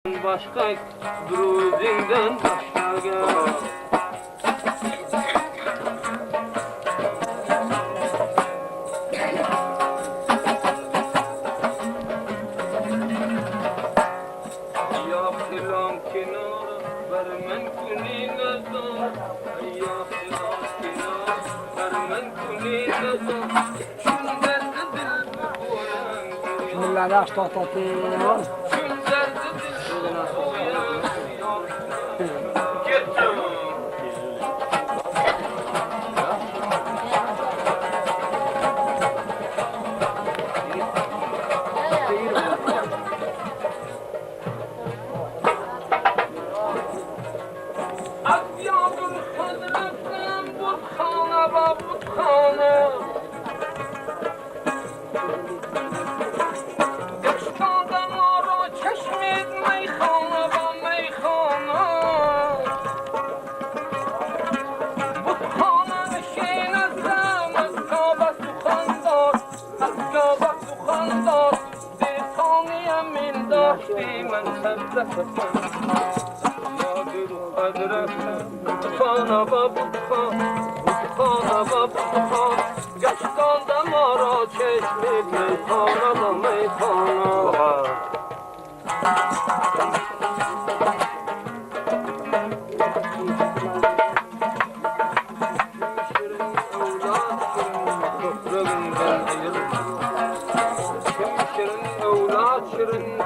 Başka Druzinden başka gel. Ya filan kenara vermen kunine zor. Ya filan kenara vermen kunine zor. Şunlarda dil bu boyan. Şunları aç tatlatıyor. Şunlarda dil bu boyan. Gittim.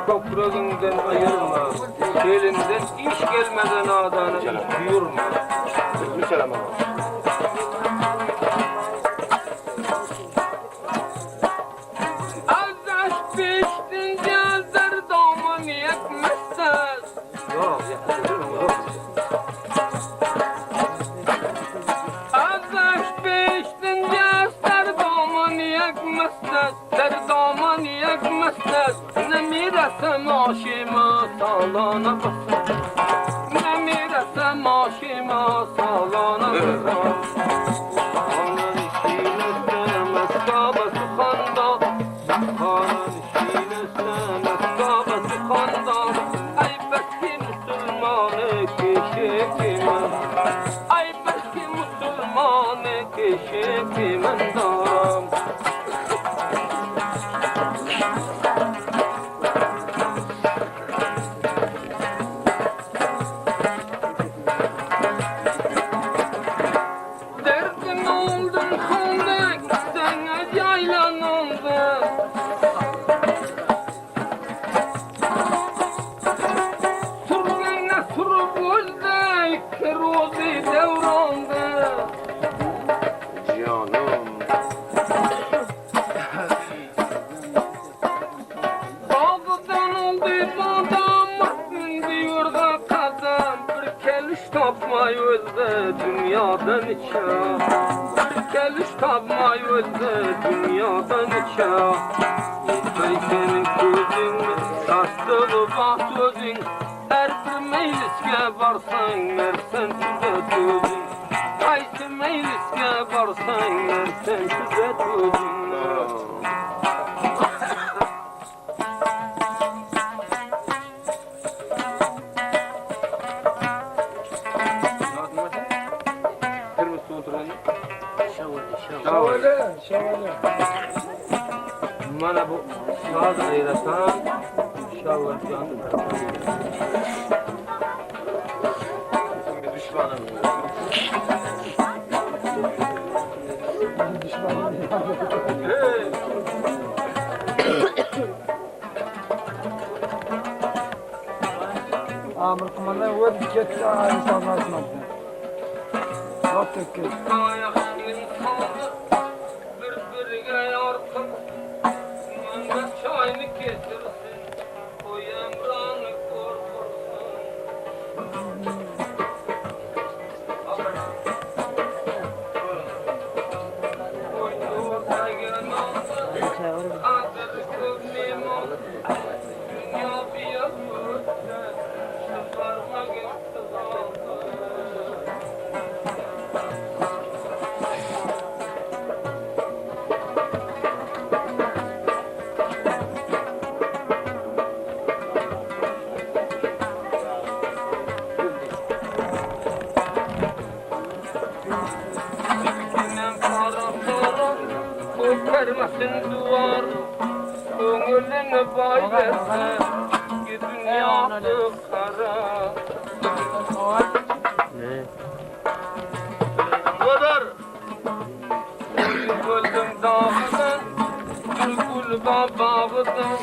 Toprağından ayırma, elinden iş gelmeden adana iş buyurma. Selam ama. Azdaş piştin geldir damın yetmezsen. Yok, yok. Azdaş piştin geldir damın yetmezsen. Derdamın yetmezsen. Ne mirasem aşıma salana basar. Ne mirasem aşıma salana basar. Kanan işin istemez kabası kanda. Kanan işin istemez kabası kanda. Ay belki Müslümanı keşekimen. Ay belki Müslümanı keşekimen daram. Dünyadan içe, geliş tapmay özde dünyadan içe. Ey senin gözün, şaştığı bak sözün, her bir meclisке varsan versen size gözün. Haysi meclisке varsan versen size gözün. Şöyle. Mana bu saz ayratan şavar canı. Düşmanım. Amir kumandan vurdu gitti insanlar sınavdı. Çok tekkil. vermesin duvar, Öngülünü bay verse, ki dünyası kara. Kadar öldüm dağından, gül bağından,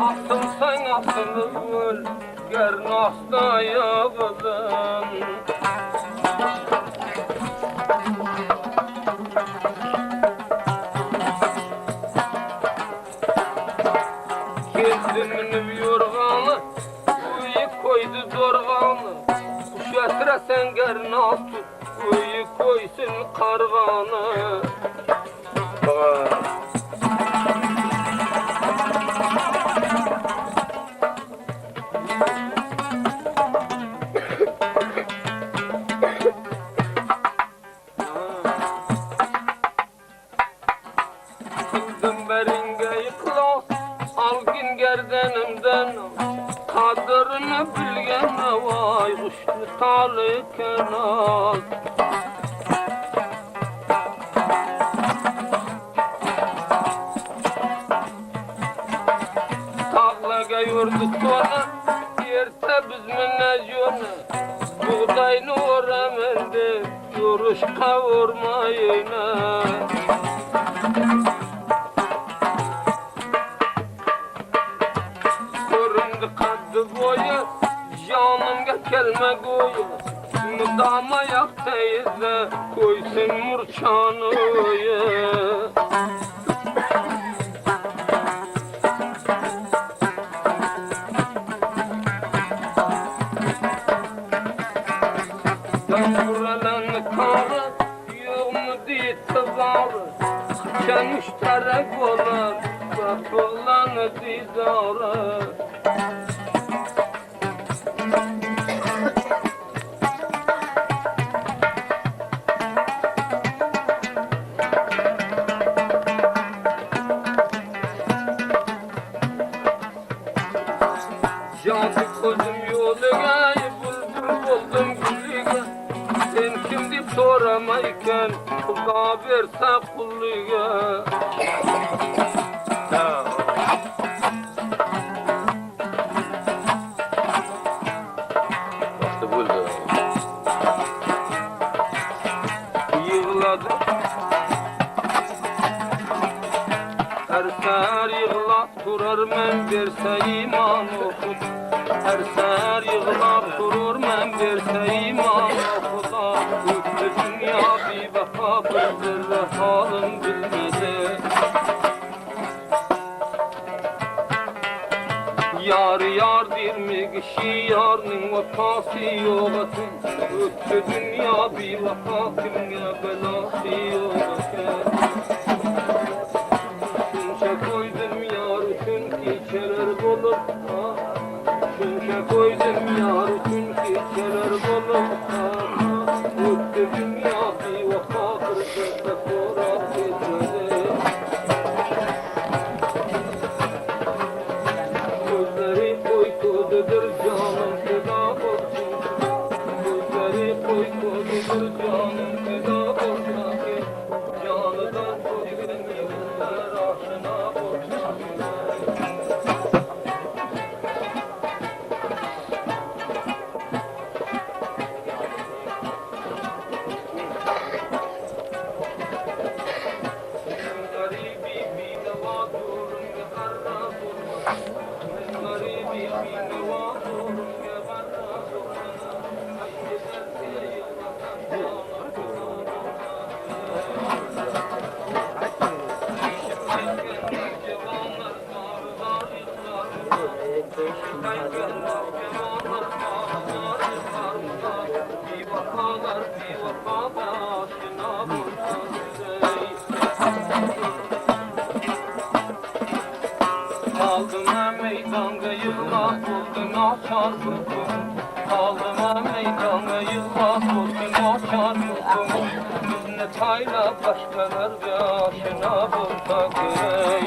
Aksın sen aksını gör nasta yağdan. Kendimini bir yorganı, uyu koydu dorganı, Uşatır sen gör nasta, uyu koysun karganı. Algın gerdenimden kadırını bilgen vay kuşlu talı kenal. Tağlaga yurduk sonra yerse bizimle yonu buğdayını uğramendi yoruş kavurmayına. Canımga kelme goyu, Müdama yak teyze, Koysun murçanı. Buralanı karı, Yok mu diye tızarı, Sen müşterek olan, Kapılanı dizarı. Yazık koydum yoluna, bulbul buldum gülüge. Sen kim deyip soramayken, kula verse kulluğa. Bastı buldu. Yığladı. Her seher yığlap durur men verse iman okut. Her seher yığlap durur men verse iman okuda. Üstü dünya bir vefa bir zerre halım bilmedi. Yar yar dirmi kişi yarının vefası yoğatın. Üstü dünya bir vefa kimge belası yoğatın. Koydum yar üçün keçeler bolup Şunca koydum yar üçün keçeler bolup Öttü dünya bir vaka kırdı forat etmedi. Gözleri koykududur canım feda olsun. Gözleri koykududur canım feda olsun. Canıdan koygun yıllar aşına olsun. Garibi bir neva durum garra durma. Garibi bir neva durum garra durma. Haydi derdiye yılmazdan Aldıma meydanda yıllar buldum açar buldum. Aldıma meydanda yıllar buldum açar buldum. Biz ne tayla başkalarga aşina bulsak ey.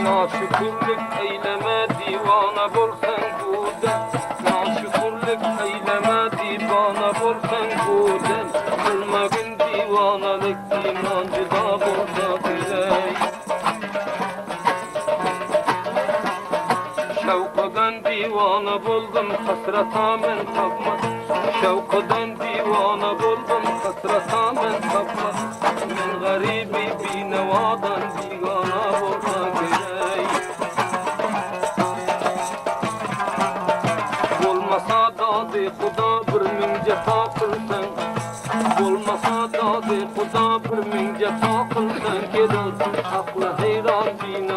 Naşükürlük eyleme divana bolsan kuda. Naşükürlük eyleme divana bolsan kuda. buldum hasrata men tapmaz Şevkadan divana buldum hasrata men tapmaz Men garibi binevadan bigana bolsa gerek Bolmasa dadı Xuda bir min cefa kılsan Bolmasa dadı Xuda bir min cefa kılsan Kedolsun akla heyran bina